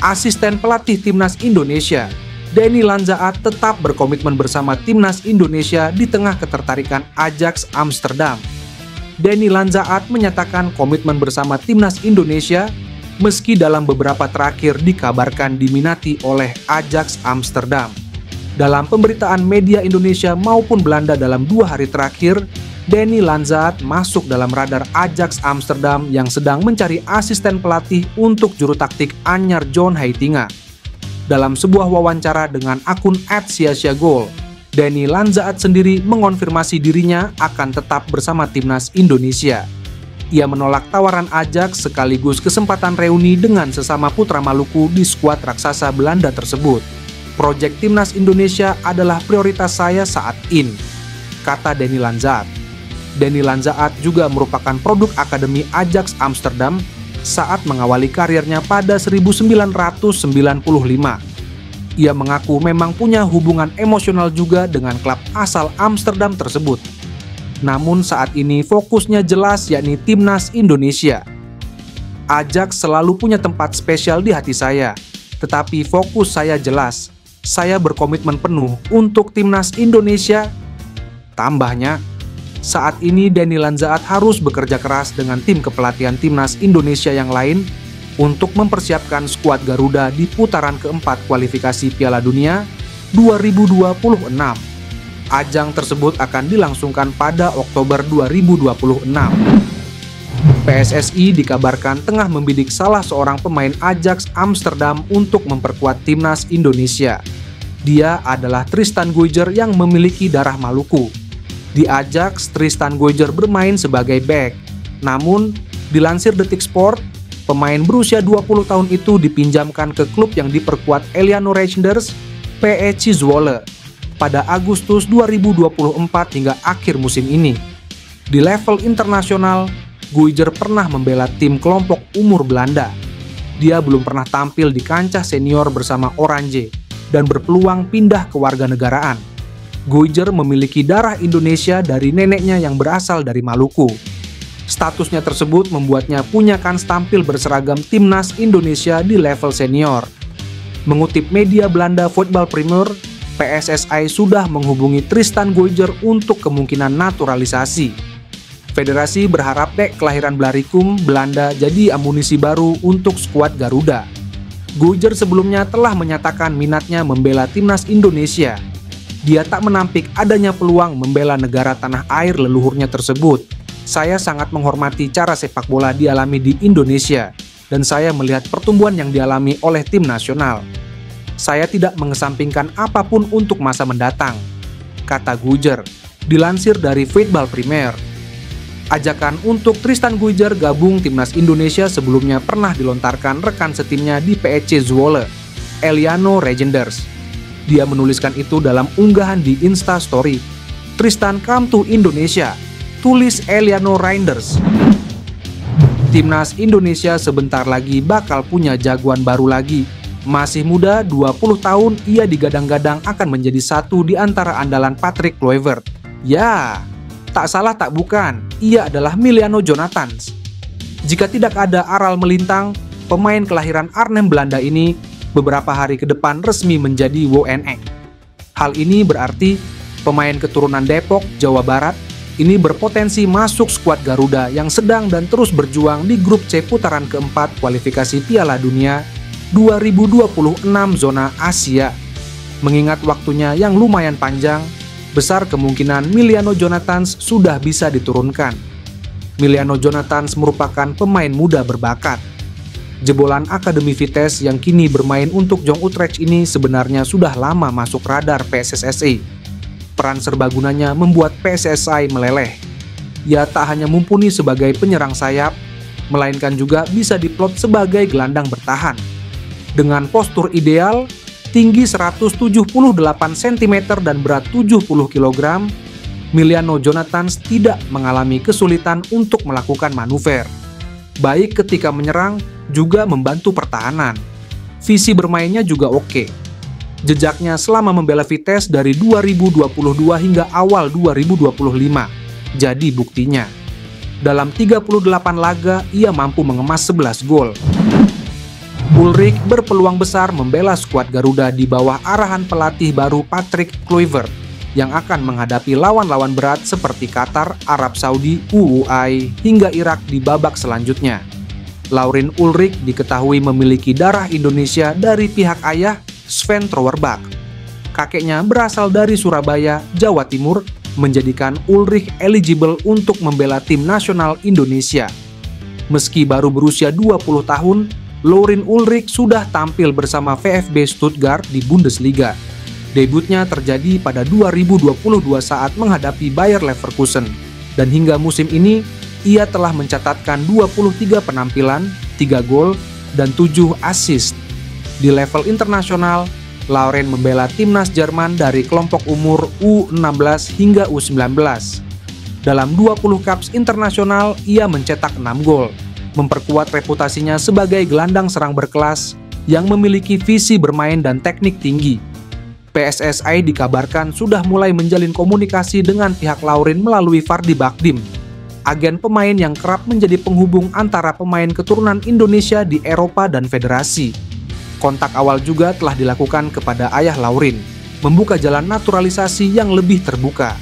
Asisten pelatih Timnas Indonesia, Denny Lanzaat tetap berkomitmen bersama Timnas Indonesia di tengah ketertarikan Ajax Amsterdam. Denny Lanzaat menyatakan komitmen bersama Timnas Indonesia meski dalam beberapa terakhir dikabarkan diminati oleh Ajax Amsterdam. Dalam pemberitaan media Indonesia maupun Belanda dalam 2 hari terakhir, Denny Lanzaat masuk dalam radar Ajax Amsterdam yang sedang mencari asisten pelatih untuk juru taktik anyar John Heitinga. Dalam sebuah wawancara dengan akun @siasiagol, Denny Lanzaat sendiri mengonfirmasi dirinya akan tetap bersama Timnas Indonesia. Ia menolak tawaran Ajax sekaligus kesempatan reuni dengan sesama putra Maluku di skuad raksasa Belanda tersebut. Proyek Timnas Indonesia adalah prioritas saya saat ini, kata Denny Lanzaat. Denny Lanzaat juga merupakan produk Akademi Ajax Amsterdam saat mengawali karirnya pada 1995. Ia mengaku memang punya hubungan emosional juga dengan klub asal Amsterdam tersebut. Namun saat ini fokusnya jelas yakni Timnas Indonesia. Ajax selalu punya tempat spesial di hati saya, tetapi fokus saya jelas. Saya berkomitmen penuh untuk Timnas Indonesia. Tambahnya, saat ini Denny Lanzaat harus bekerja keras dengan tim kepelatihan Timnas Indonesia yang lain untuk mempersiapkan skuad Garuda di putaran keempat kualifikasi Piala Dunia 2026. Ajang tersebut akan dilangsungkan pada Oktober 2026. PSSI dikabarkan tengah membidik salah seorang pemain Ajax Amsterdam untuk memperkuat Timnas Indonesia. Dia adalah Tristan Guyger yang memiliki darah Maluku. Di Ajax, Tristan Guyger bermain sebagai bek. Namun, dilansir Detik Sport, pemain berusia 20 tahun itu dipinjamkan ke klub yang diperkuat Eliano Reinders, PEC Zwolle, pada Agustus 2024 hingga akhir musim ini. Di level internasional, Guyger pernah membela tim kelompok umur Belanda. Dia belum pernah tampil di kancah senior bersama Oranje dan berpeluang pindah ke warganegaraan. Guyger memiliki darah Indonesia dari neneknya yang berasal dari Maluku. Statusnya tersebut membuatnya punya kans tampil berseragam Timnas Indonesia di level senior. Mengutip media Belanda Voetbal Premier, PSSI sudah menghubungi Tristan Guyger untuk kemungkinan naturalisasi. Federasi berharap bek kelahiran Blaricum, Belanda jadi amunisi baru untuk skuad Garuda. Guyger sebelumnya telah menyatakan minatnya membela Timnas Indonesia. Dia tak menampik adanya peluang membela negara tanah air leluhurnya tersebut. Saya sangat menghormati cara sepak bola dialami di Indonesia, dan saya melihat pertumbuhan yang dialami oleh tim nasional. Saya tidak mengesampingkan apapun untuk masa mendatang, kata Guyger, dilansir dari Voetbal Premier. Ajakan untuk Tristan Guyger gabung Timnas Indonesia sebelumnya pernah dilontarkan rekan setimnya di PEC Zwolle, Eliano Reinders. Dia menuliskan itu dalam unggahan di Insta Story. Tristan come to Indonesia, tulis Eliano Reinders. Timnas Indonesia sebentar lagi bakal punya jagoan baru lagi. Masih muda, 20 tahun, ia digadang-gadang akan menjadi satu di antara andalan Patrick Kluivert. Ya, tak salah tak bukan, ia adalah Emiliano Jonathans. Jika tidak ada aral melintang, pemain kelahiran Arnhem Belanda ini beberapa hari ke depan resmi menjadi WNE. Hal ini berarti pemain keturunan Depok, Jawa Barat, ini berpotensi masuk skuad Garuda yang sedang dan terus berjuang di grup C putaran keempat kualifikasi Piala Dunia 2026 zona Asia. Mengingat waktunya yang lumayan panjang, besar kemungkinan Emiliano Jonathans sudah bisa diturunkan. Emiliano Jonathans merupakan pemain muda berbakat. Jebolan Akademi Vitesse yang kini bermain untuk Jong Utrecht ini sebenarnya sudah lama masuk radar PSSI. Peran serbagunanya membuat PSSI meleleh. Ia tak hanya mumpuni sebagai penyerang sayap, melainkan juga bisa diplot sebagai gelandang bertahan. Dengan postur ideal, tinggi 178 cm dan berat 70 kg, Emiliano Jonathans tidak mengalami kesulitan untuk melakukan manuver. Baik ketika menyerang, juga membantu pertahanan. Visi bermainnya juga oke. Jejaknya selama membela Vitesse dari 2022 hingga awal 2025 jadi buktinya. Dalam 38 laga, ia mampu mengemas 11 gol. Ulrich berpeluang besar membela skuad Garuda di bawah arahan pelatih baru Patrick Kluivert yang akan menghadapi lawan-lawan berat seperti Qatar, Arab Saudi, UUI, hingga Irak di babak selanjutnya. Laurin Ulrich diketahui memiliki darah Indonesia dari pihak ayah, Sven Trouwerbach. Kakeknya berasal dari Surabaya, Jawa Timur, menjadikan Ulrich eligible untuk membela tim nasional Indonesia. Meski baru berusia 20 tahun, Laurin Ulrich sudah tampil bersama VfB Stuttgart di Bundesliga. Debutnya terjadi pada 2022 saat menghadapi Bayer Leverkusen, dan hingga musim ini ia telah mencatatkan 23 penampilan, 3 gol, dan 7 assist. Di level internasional, Laurin membela timnas Jerman dari kelompok umur U16 hingga U19. Dalam 20 caps internasional, ia mencetak 6 gol, memperkuat reputasinya sebagai gelandang serang berkelas yang memiliki visi bermain dan teknik tinggi. PSSI dikabarkan sudah mulai menjalin komunikasi dengan pihak Laurin melalui Fardi Bakdim, agen pemain yang kerap menjadi penghubung antara pemain keturunan Indonesia di Eropa dan federasi. Kontak awal juga telah dilakukan kepada ayah Laurin, membuka jalan naturalisasi yang lebih terbuka.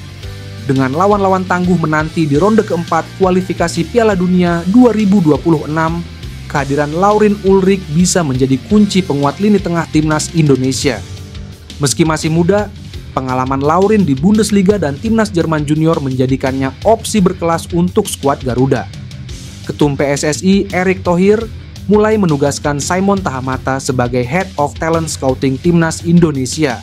Dengan lawan-lawan tangguh menanti di ronde keempat kualifikasi Piala Dunia 2026, kehadiran Laurin Ulrich bisa menjadi kunci penguat lini tengah timnas Indonesia. Meski masih muda, pengalaman Laurin di Bundesliga dan timnas Jerman junior menjadikannya opsi berkelas untuk skuad Garuda. Ketum PSSI Erick Thohir mulai menugaskan Simon Tahamata sebagai Head of Talent Scouting Timnas Indonesia.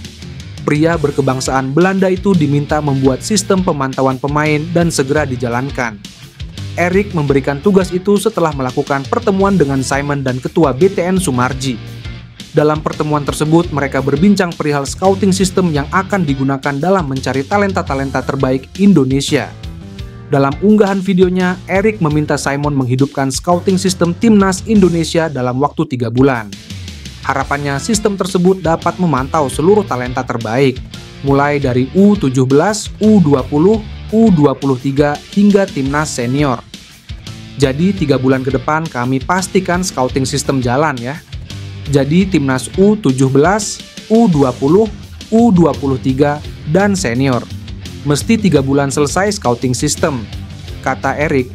Pria berkebangsaan Belanda itu diminta membuat sistem pemantauan pemain dan segera dijalankan. Erick memberikan tugas itu setelah melakukan pertemuan dengan Simon dan Ketua BTN Sumarji. Dalam pertemuan tersebut, mereka berbincang perihal scouting system yang akan digunakan dalam mencari talenta-talenta terbaik Indonesia. Dalam unggahan videonya, Erick meminta Simon menghidupkan scouting sistem timnas Indonesia dalam waktu 3 bulan. Harapannya sistem tersebut dapat memantau seluruh talenta terbaik, mulai dari U17, U20, U23, hingga timnas senior. Jadi 3 bulan ke depan kami pastikan scouting sistem jalan ya. Jadi timnas U17, U20, U23, dan senior. Mesti 3 bulan selesai scouting system, kata Erick.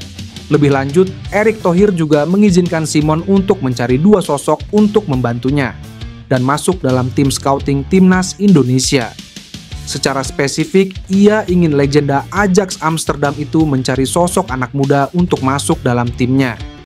Lebih lanjut, Erick Thohir juga mengizinkan Simon untuk mencari 2 sosok untuk membantunya dan masuk dalam tim scouting timnas Indonesia. Secara spesifik, ia ingin legenda Ajax Amsterdam itu mencari sosok anak muda untuk masuk dalam timnya.